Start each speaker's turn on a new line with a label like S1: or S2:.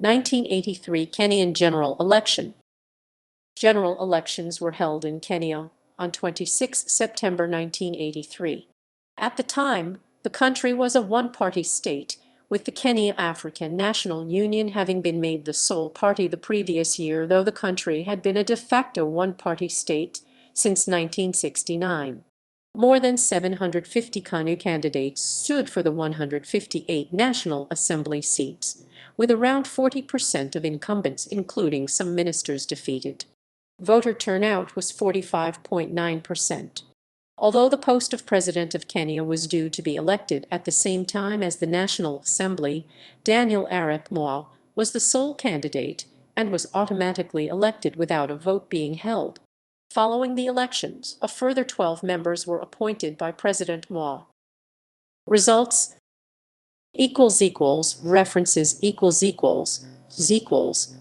S1: 1983 Kenyan general election. General elections were held in Kenya on 26 September 1983. At the time, the country was a one-party state, with the Kenya African National Union having been made the sole party the previous year, though the country had been a de facto one-party state since 1969. More than 750 KANU candidates stood for the 158 National Assembly seats, with around 40% of incumbents, including some ministers, defeated. Voter turnout was 45.9%. Although the post of President of Kenya was due to be elected at the same time as the National Assembly, Arap Moi was the sole candidate and was automatically elected without a vote being held. Following the elections, a further 12 members were appointed by President Moi. Results == references ==